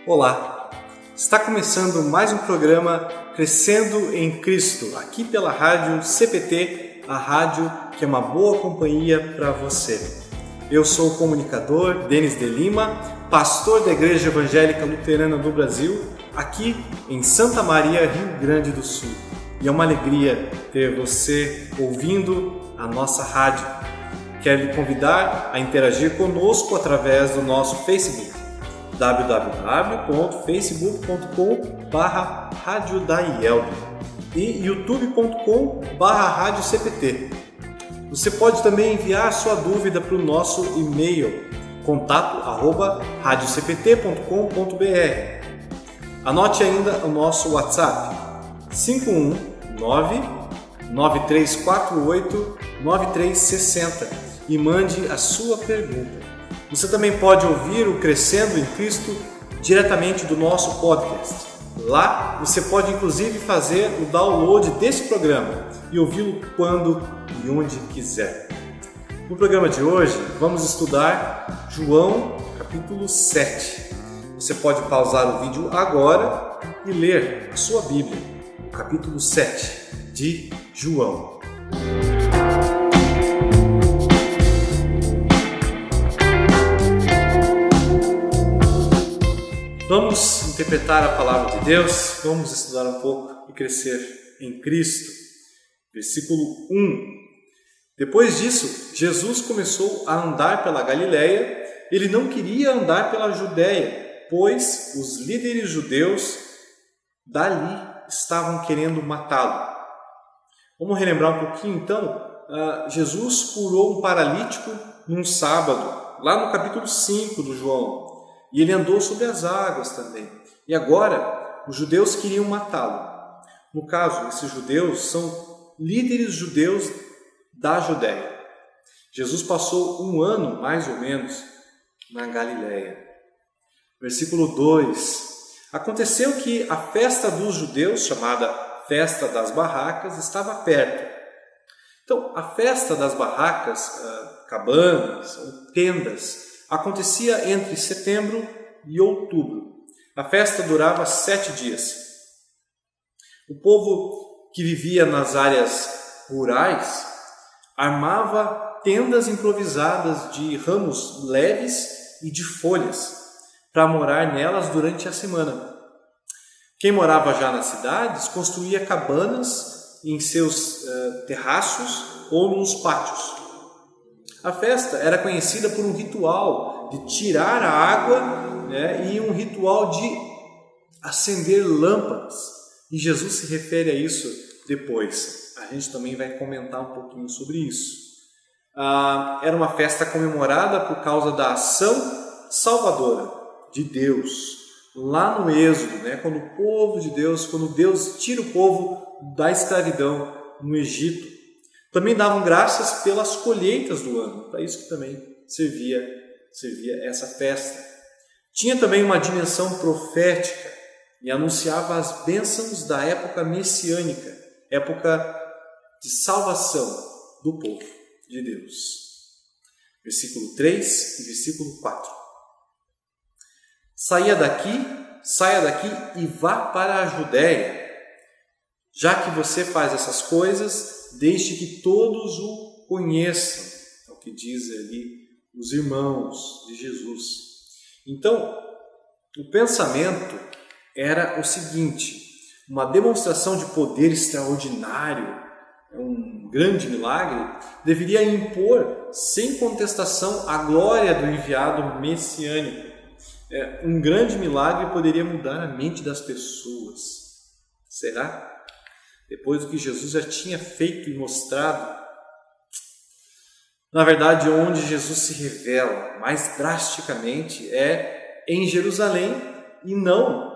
Olá! Está começando mais um programa Crescendo em Cristo, aqui pela Rádio CPT, a rádio que é uma boa companhia para você. Eu sou o comunicador Denis de Lima, pastor da Igreja Evangélica Luterana do Brasil, aqui em Santa Maria, Rio Grande do Sul. E é uma alegria ter você ouvindo a nossa rádio. Quero lhe convidar a interagir conosco através do nosso Facebook, www.facebook.com/radiodaielb e youtube.com/radiocpt. Você pode também enviar sua dúvida para o nosso e-mail contato@radiocpt.com.br. Anote ainda o nosso WhatsApp 519-9348-9360 e mande a sua pergunta. Você também pode ouvir o Crescendo em Cristo diretamente do nosso podcast. Lá você pode inclusive fazer o download desse programa e ouvi-lo quando e onde quiser. No programa de hoje vamos estudar João capítulo 7. Você pode pausar o vídeo agora e ler a sua Bíblia, o capítulo 7 de João. Vamos interpretar a palavra de Deus, vamos estudar um pouco e crescer em Cristo. Versículo 1. Depois disso, Jesus começou a andar pela Galileia. Ele não queria andar pela Judéia, pois os líderes judeus dali estavam querendo matá-lo. Vamos relembrar um pouquinho então. Jesus curou um paralítico num sábado, lá no capítulo 5 do João. E ele andou sobre as águas também. E agora, os judeus queriam matá-lo. No caso, esses judeus são líderes judeus da Judéia. Jesus passou um ano, mais ou menos, na Galileia. Versículo 2. Aconteceu que a festa dos judeus, chamada Festa das Barracas, estava perto. Então, a festa das barracas, cabanas ou tendas, acontecia entre setembro e outubro. A festa durava 7 dias. O povo que vivia nas áreas rurais armava tendas improvisadas de ramos leves e de folhas para morar nelas durante a semana. Quem morava já nas cidades construía cabanas em seus terraços ou nos pátios. A festa era conhecida por um ritual de tirar a água, e um ritual de acender lâmpadas. E Jesus se refere a isso depois. A gente também vai comentar um pouquinho sobre isso. Era uma festa comemorada por causa da ação salvadora de Deus. Lá no Êxodo, quando o povo de Deus, quando Deus tira o povo da escravidão no Egito. Também davam graças pelas colheitas do ano, para isso que também servia essa festa. Tinha também uma dimensão profética e anunciava as bênçãos da época messiânica, época de salvação do povo de Deus. Versículo 3 e versículo 4. Saia daqui e vá para a Judéia. Já que você faz essas coisas, deixe que todos o conheçam. É o que diz ali os irmãos de Jesus. Então, o pensamento era o seguinte: uma demonstração de poder extraordinário, um grande milagre, deveria impor sem contestação a glória do enviado messiânico. Um grande milagre poderia mudar a mente das pessoas. Será? Depois do que Jesus já tinha feito e mostrado. Na verdade, onde Jesus se revela mais drasticamente é em Jerusalém e não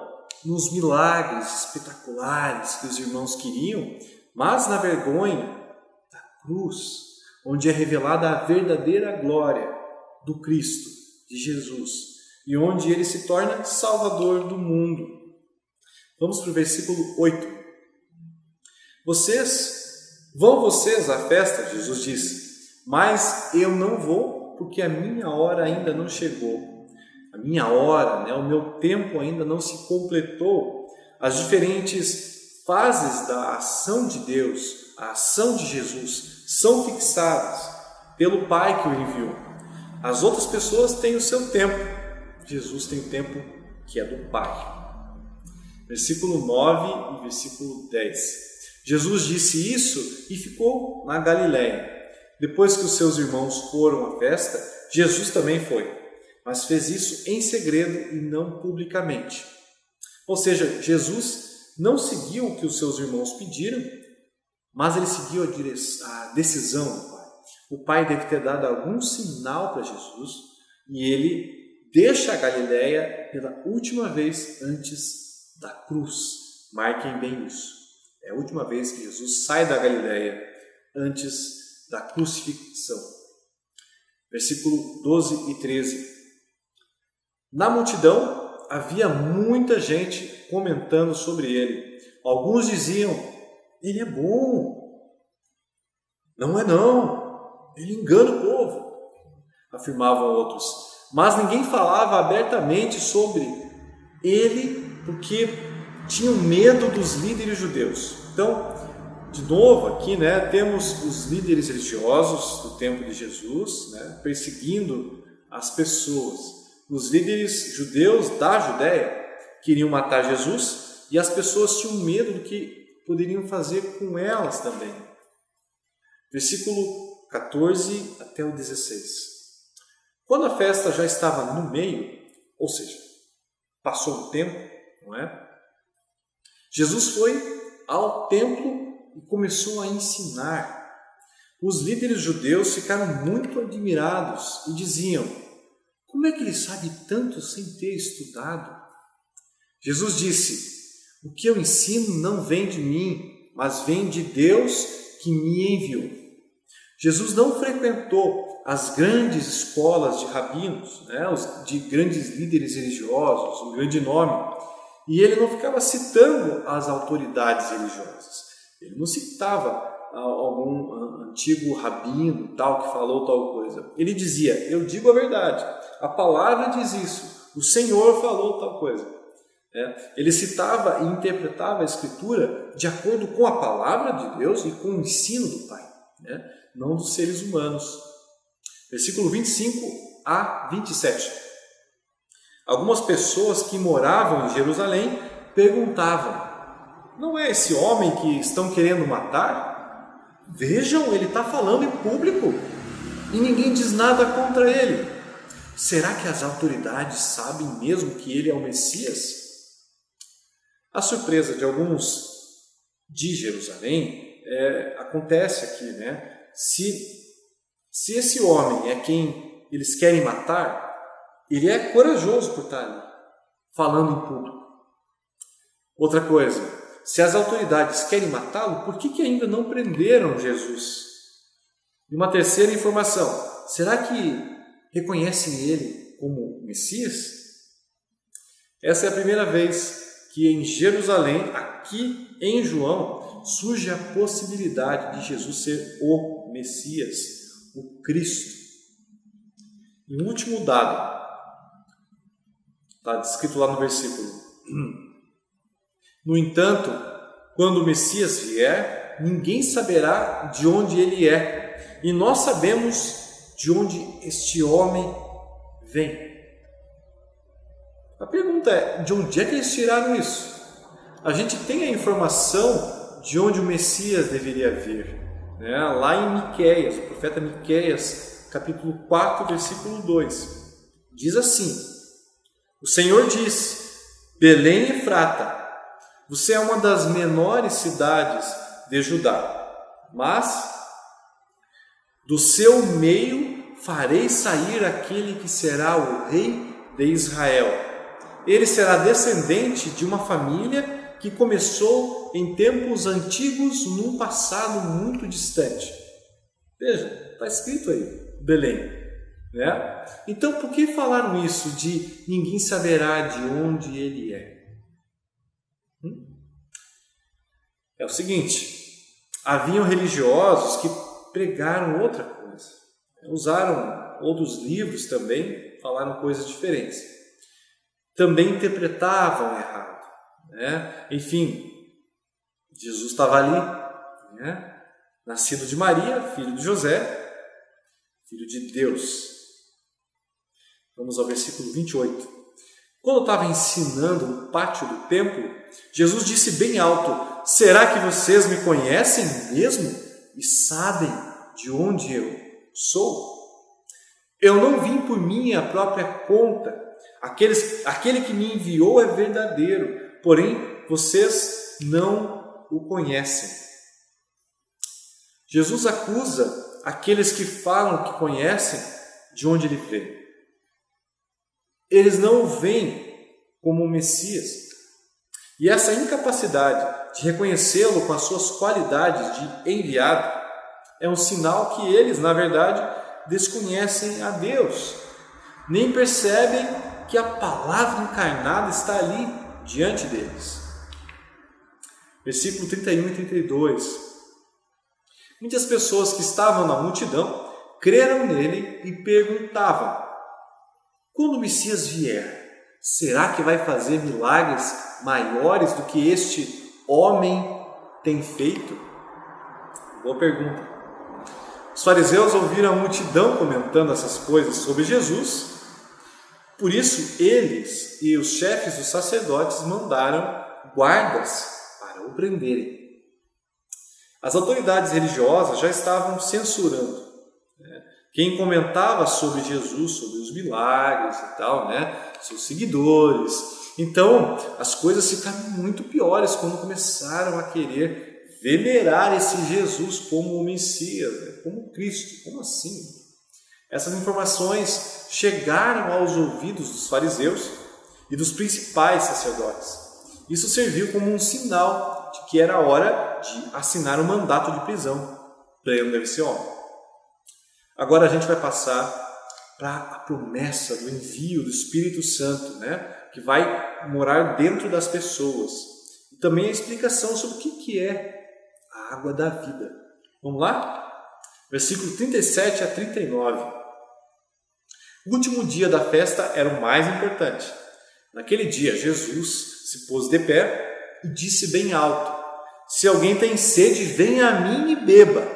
nos milagres espetaculares que os irmãos queriam, mas na vergonha da cruz, onde é revelada a verdadeira glória do Cristo, de Jesus, e onde ele se torna Salvador do mundo. Vamos para o versículo 8. Vão vocês à festa, Jesus disse, mas eu não vou porque a minha hora ainda não chegou. a minha hora, né, o meu tempo ainda não se completou. As diferentes fases da ação de Deus, a ação de Jesus, são fixadas pelo Pai que o enviou. As outras pessoas têm o seu tempo. Jesus tem o tempo que é do Pai. Versículo 9 e versículo 10. Jesus disse isso e ficou na Galiléia. Depois que os seus irmãos foram à festa, Jesus também foi, mas fez isso em segredo e não publicamente. Ou seja, Jesus não seguiu o que os seus irmãos pediram, mas ele seguiu a decisão do Pai. O Pai deve ter dado algum sinal para Jesus e ele deixa a Galiléia pela última vez antes da cruz. Marquem bem isso. É a última vez que Jesus sai da Galiléia antes da crucifixão. Versículo 12 e 13. Na multidão havia muita gente comentando sobre ele. Alguns diziam: ele é bom. Não é não. Ele engana o povo. Afirmavam outros. Mas ninguém falava abertamente sobre ele porque tinham medo dos líderes judeus. Então, de novo aqui, né, temos os líderes religiosos do tempo de Jesus, né, perseguindo as pessoas. Os líderes judeus da Judéia queriam matar Jesus e as pessoas tinham medo do que poderiam fazer com elas também. Versículo 14 até o 16. Quando a festa já estava no meio, ou seja, passou o tempo, não é? Jesus foi ao templo e começou a ensinar. Os líderes judeus ficaram muito admirados e diziam: como é que ele sabe tanto sem ter estudado? Jesus disse: o que eu ensino não vem de mim, mas vem de Deus que me enviou. Jesus não frequentou as grandes escolas de rabinos, né, de grandes líderes religiosos, um grande nome, e ele não ficava citando as autoridades religiosas. Ele não citava algum antigo rabino tal que falou tal coisa. Ele dizia: eu digo a verdade, a palavra diz isso, o Senhor falou tal coisa. Ele citava e interpretava a Escritura de acordo com a palavra de Deus e com o ensino do Pai, né, não dos seres humanos. Versículo 25 a 27. Algumas pessoas que moravam em Jerusalém perguntavam: não é esse homem que estão querendo matar? Vejam, ele está falando em público e ninguém diz nada contra ele. Será que as autoridades sabem mesmo que ele é o Messias? A surpresa de alguns de Jerusalém acontece aqui, né? Se esse homem é quem eles querem matar, ele é corajoso por estar ali, falando em público. Outra coisa, se as autoridades querem matá-lo, por que ainda não prenderam Jesus? E uma terceira informação, será que reconhecem ele como Messias? Essa é a primeira vez que em Jerusalém, aqui em João, surge a possibilidade de Jesus ser o Messias, o Cristo. E um último dado, está descrito lá no versículo: no entanto, quando o Messias vier, ninguém saberá de onde ele é, e nós sabemos de onde este homem vem. A pergunta é: de onde é que eles tiraram isso? A gente tem a informação de onde o Messias deveria vir, né? Lá em Miqueias, o profeta Miqueias, capítulo 4, versículo 2, diz assim: o Senhor diz: Belém e Efrata, você é uma das menores cidades de Judá, mas do seu meio farei sair aquele que será o rei de Israel. Ele será descendente de uma família que começou em tempos antigos, num passado muito distante. Veja, está escrito aí, Belém, né? Então, por que falaram isso de ninguém saberá de onde ele é? É o seguinte: haviam religiosos que pregaram outra coisa, usaram outros livros também, falaram coisas diferentes. também interpretavam errado, né? Enfim, Jesus estava ali, né? Nascido de Maria, filho de José, filho de Deus. Vamos ao versículo 28. Quando estava ensinando no pátio do templo, Jesus disse bem alto: será que vocês me conhecem mesmo e sabem de onde eu sou? Eu não vim por minha própria conta. Aquele que me enviou é verdadeiro, porém vocês não o conhecem. Jesus acusa aqueles que falam que conhecem de onde ele veio. Eles não o veem como o Messias. E essa incapacidade de reconhecê-lo com as suas qualidades de enviado é um sinal que eles, na verdade, desconhecem a Deus. Nem percebem que a palavra encarnada está ali diante deles. Versículo 31 e 32. Muitas pessoas que estavam na multidão creram nele e perguntavam: quando o Messias vier, será que vai fazer milagres maiores do que este homem tem feito? Boa pergunta. Os fariseus ouviram a multidão comentando essas coisas sobre Jesus. Por isso, eles e os chefes dos sacerdotes mandaram guardas para o prenderem. As autoridades religiosas já estavam censurando quem comentava sobre Jesus, sobre os milagres e tal, seus seguidores. Então, as coisas ficaram muito piores quando começaram a querer venerar esse Jesus como o Messias, como Cristo. Como assim? Essas informações chegaram aos ouvidos dos fariseus e dos principais sacerdotes. Isso serviu como um sinal de que era hora de assinar um mandato de prisão. Prendam esse homem. Agora a gente vai passar para a promessa do envio do Espírito Santo, que vai morar dentro das pessoas. E também a explicação sobre o que é a água da vida. Vamos lá? Versículo 37 a 39. O último dia da festa era o mais importante. Naquele dia, Jesus se pôs de pé e disse bem alto: se alguém tem sede, venha a mim e beba.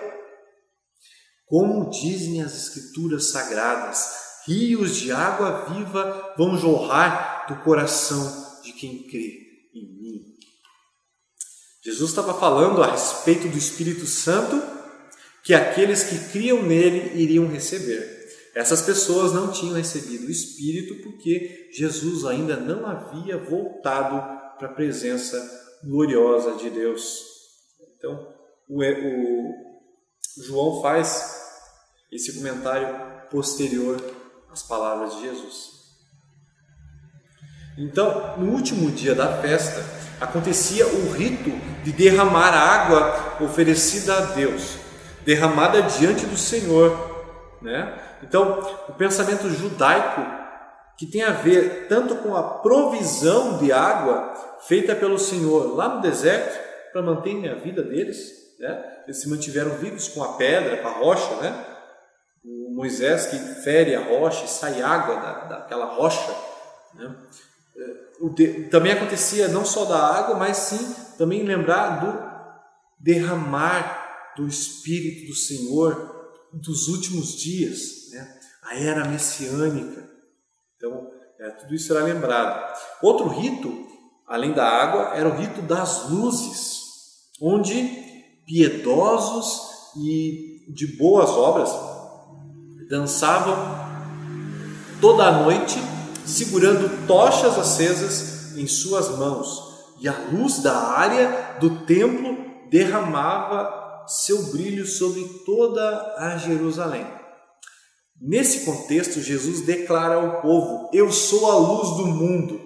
Como dizem as Escrituras Sagradas, rios de água viva vão jorrar do coração de quem crê em mim. Jesus estava falando a respeito do Espírito Santo que aqueles que criam nele iriam receber. Essas pessoas não tinham recebido o Espírito porque Jesus ainda não havia voltado para a presença gloriosa de Deus. Então, o João faz esse comentário posterior às palavras de Jesus. Então, no último dia da festa, acontecia o rito de derramar a água oferecida a Deus, derramada diante do Senhor. Então, o pensamento judaico, que tem a ver tanto com a provisão de água feita pelo Senhor lá no deserto, para manterem a vida deles, eles se mantiveram vivos com a pedra, com a rocha, o Moisés que fere a rocha e sai água daquela rocha. Também acontecia não só da água, mas sim também lembrar do derramar do Espírito do Senhor dos últimos dias, a era messiânica. Então, tudo isso será lembrado. Outro rito, além da água, era o rito das luzes, onde piedosos e de boas obras dançavam toda a noite, segurando tochas acesas em suas mãos, e a luz da área do templo derramava seu brilho sobre toda a Jerusalém. Nesse contexto, Jesus declara ao povo: eu sou a luz do mundo.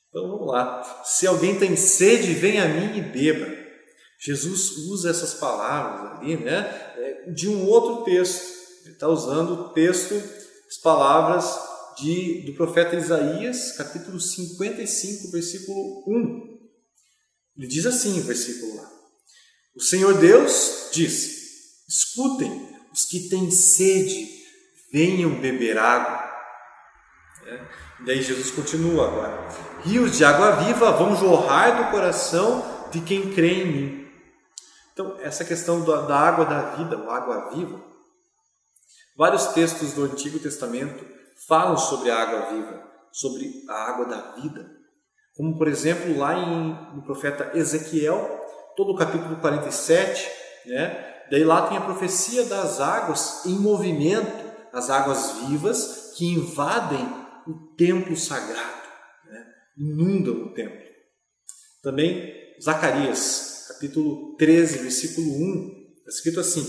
Então vamos lá. Se alguém tem sede, venha a mim e beba. Jesus usa essas palavras ali, de um outro texto. Ele está usando o texto, as palavras do profeta Isaías, capítulo 55, versículo 1. Ele diz assim, versículo lá: o Senhor Deus diz: escutem, os que têm sede, venham beber água. E daí Jesus continua agora: rios de água viva vão jorrar do coração de quem crê em mim. Então, essa questão da água da vida, a água viva, vários textos do Antigo Testamento falam sobre a água viva, sobre a água da vida. Como, por exemplo, lá no profeta Ezequiel, todo o capítulo 47, né? Daí lá tem a profecia das águas em movimento, as águas vivas que invadem o templo sagrado, né? Inundam o templo. Também Zacarias, capítulo 13, versículo 1, está escrito assim: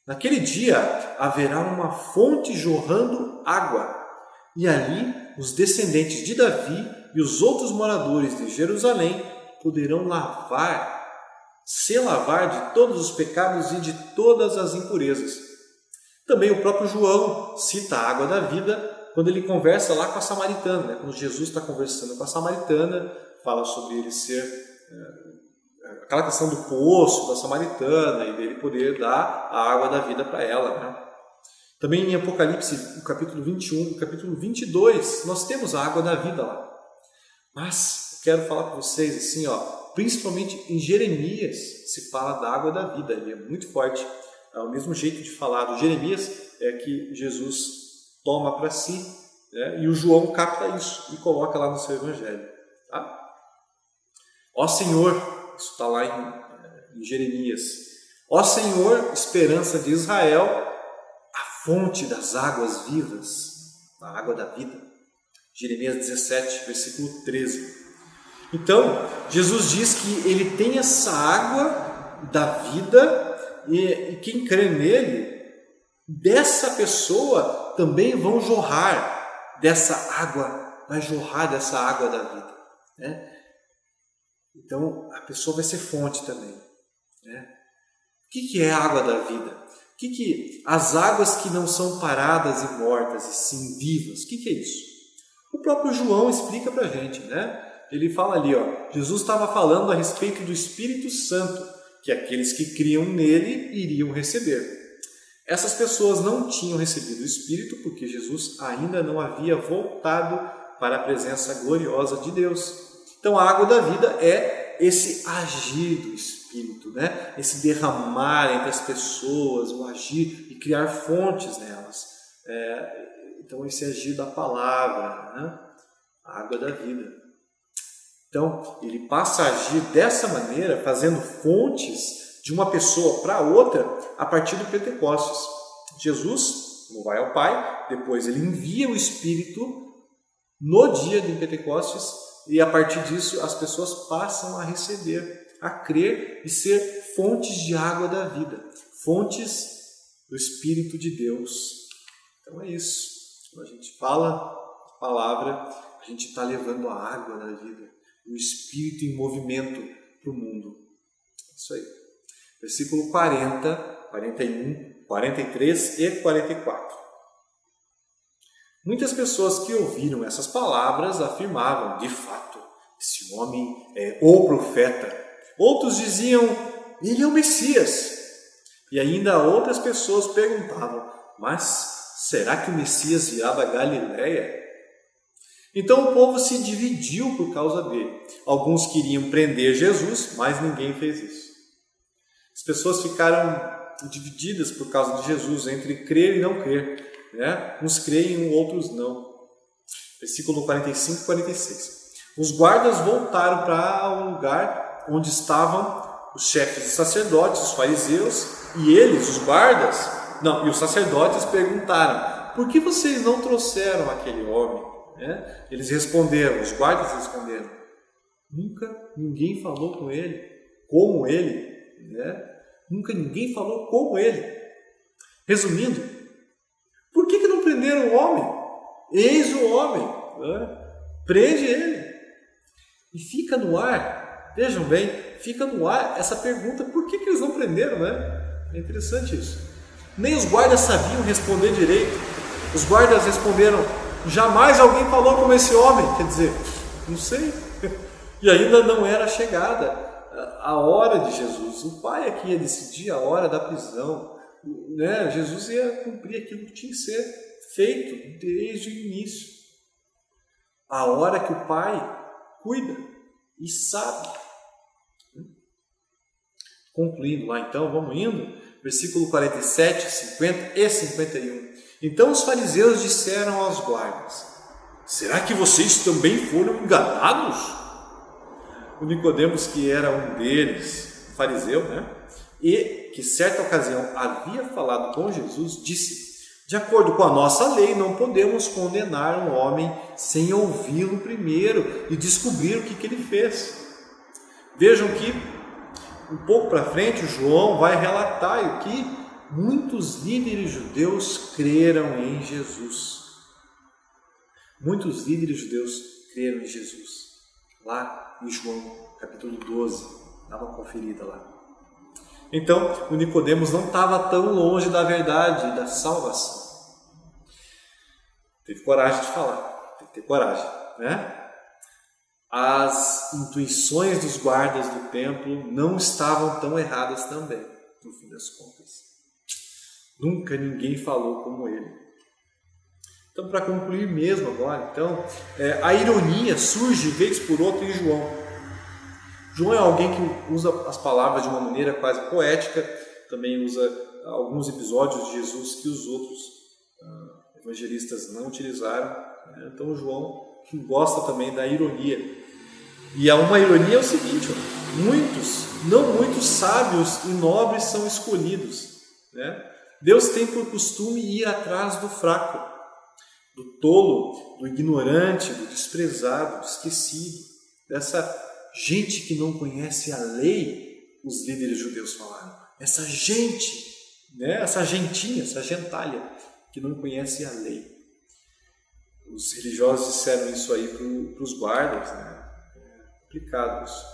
naquele dia haverá uma fonte jorrando água, e ali os descendentes de Davi e os outros moradores de Jerusalém poderão se lavar de todos os pecados e de todas as impurezas. Também o próprio João cita a água da vida quando ele conversa lá com a samaritana, né? Quando Jesus está conversando com a samaritana, fala sobre ele ser aquela questão do poço da samaritana e dele poder dar a água da vida para ela, né? Também em Apocalipse, no capítulo 21, no capítulo 22, nós temos a água da vida lá. Mas eu quero falar com vocês assim, principalmente em Jeremias se fala da água da vida, ele é muito forte. O mesmo jeito de falar do Jeremias é que Jesus toma para si, né? E o João capta isso e coloca lá no seu evangelho. Tá? Ó Senhor, isso está lá em Jeremias. Ó Senhor, esperança de Israel, a fonte das águas vivas, a água da vida. Jeremias 17, versículo 13. Então, Jesus diz que ele tem essa água da vida e quem crê nele, dessa pessoa também vão jorrar dessa água, vai jorrar dessa água da vida, né? Então, a pessoa vai ser fonte também, né? O que é a água da vida? As águas que não são paradas e mortas, e sim vivas, o que é isso? O próprio João explica para a gente, né? Ele fala ali, Jesus estava falando a respeito do Espírito Santo, que aqueles que criam nele iriam receber. Essas pessoas não tinham recebido o Espírito porque Jesus ainda não havia voltado para a presença gloriosa de Deus. Então a água da vida é esse agir do Espírito, né? Esse derramar entre as pessoas, o agir e criar fontes nelas. Então esse agir da palavra, né? A água da vida. Então ele passa a agir dessa maneira, fazendo fontes de uma pessoa para outra a partir do Pentecostes. Jesus, como vai ao Pai, depois ele envia o Espírito no dia de Pentecostes e a partir disso as pessoas passam a receber, a crer e ser fontes de água da vida, fontes do Espírito de Deus. Então é isso. Quando a gente fala a palavra, a gente está levando a água da vida, o Espírito em movimento para o mundo. É isso aí. Versículo 40, 41, 43 e 44. Muitas pessoas que ouviram essas palavras afirmavam, de fato, esse homem é o profeta. Outros diziam, ele é o Messias. E ainda outras pessoas perguntavam, mas será que o Messias virá da Galileia? Então o povo se dividiu por causa dele. Alguns queriam prender Jesus, mas ninguém fez isso. As pessoas ficaram divididas por causa de Jesus, entre crer e não crer, né? Uns creem, outros não. Versículo 45 e 46. Os guardas voltaram para o lugar onde estavam os chefes dos sacerdotes, os fariseus, e eles, os guardas, e os sacerdotes perguntaram, por que vocês não trouxeram aquele homem? Né? Eles responderam, os guardas responderam, nunca ninguém falou com ele, como ele, né? Nunca ninguém falou como ele. Resumindo, por que não prenderam o homem? Eis o homem, né? Prende ele. E fica no ar, vejam bem, fica no ar essa pergunta, por que eles não prenderam, né? É interessante isso. Nem os guardas sabiam responder direito. Os guardas responderam, jamais alguém falou como esse homem. Quer dizer, não sei. E ainda não era chegada a hora de Jesus. O Pai é que ia decidir a hora da prisão, né? Jesus ia cumprir aquilo que tinha que ser feito desde o início. a hora que o Pai cuida e sabe. Concluindo lá então, vamos indo, versículo 47, 50 e 51. Então os fariseus disseram aos guardas: será que vocês também foram enganados? O Nicodemos, que era um deles, fariseu, e que certa ocasião havia falado com Jesus, disse: de acordo com a nossa lei, não podemos condenar um homem sem ouvi-lo primeiro e descobrir o que ele fez. Vejam que um pouco para frente, João vai relatar que muitos líderes judeus creram em Jesus. Muitos líderes judeus creram em Jesus. Lá em João, capítulo 12. Dá uma conferida lá. Então, o Nicodemos não estava tão longe da verdade e da salvação. Teve coragem de falar. Tem que ter coragem, As intuições dos guardas do templo não estavam tão erradas também, no fim das contas. Nunca ninguém falou como ele. Então, para concluir mesmo agora, a ironia surge vez por outra em João. João é alguém que usa as palavras de uma maneira quase poética, também usa alguns episódios de Jesus que os outros evangelistas não utilizaram. Então, João gosta também da ironia. E uma ironia é o seguinte: não muitos sábios e nobres são escolhidos. Deus tem por costume ir atrás do fraco, do tolo, do ignorante, do desprezado, do esquecido, dessa gente que não conhece a lei. Os líderes judeus falaram: essa gente, essa gentinha, essa gentalha que não conhece a lei. Os religiosos disseram isso aí para os guardas, complicado isso.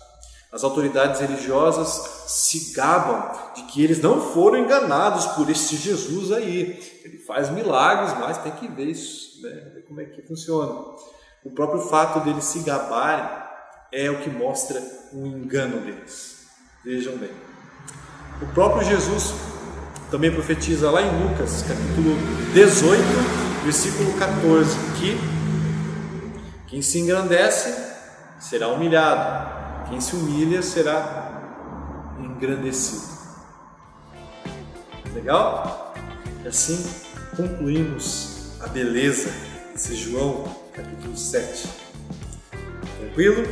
As autoridades religiosas se gabam de que eles não foram enganados por esse Jesus aí. Ele faz milagres, mas tem que ver isso, ver como é que funciona. O próprio fato deles se gabarem é o que mostra o engano deles. Vejam bem. O próprio Jesus também profetiza lá em Lucas, capítulo 18, versículo 14, que quem se engrandece será humilhado, quem se humilha será engrandecido. Legal? E assim concluímos a beleza desse João, capítulo 7. Tranquilo?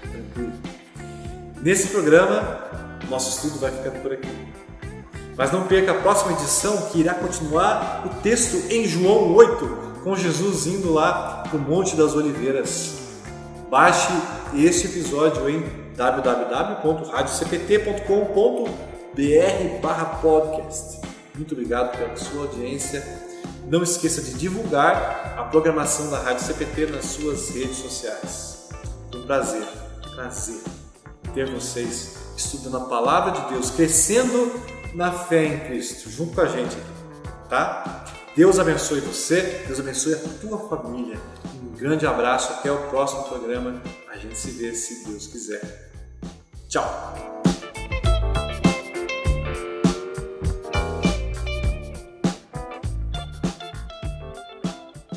Tranquilo. Nesse programa, nosso estudo vai ficando por aqui. Mas não perca a próxima edição, que irá continuar o texto em João 8, com Jesus indo lá para o Monte das Oliveiras. Baixe este episódio em www.radiocpt.com.br/podcast. Muito obrigado pela sua audiência. Não esqueça de divulgar a programação da Rádio CPT nas suas redes sociais. Foi um prazer ter vocês estudando a Palavra de Deus, crescendo na fé em Cristo, junto com a gente aqui, tá? Deus abençoe você, Deus abençoe a tua família. Um grande abraço, até o próximo programa. A gente se vê se Deus quiser. Tchau!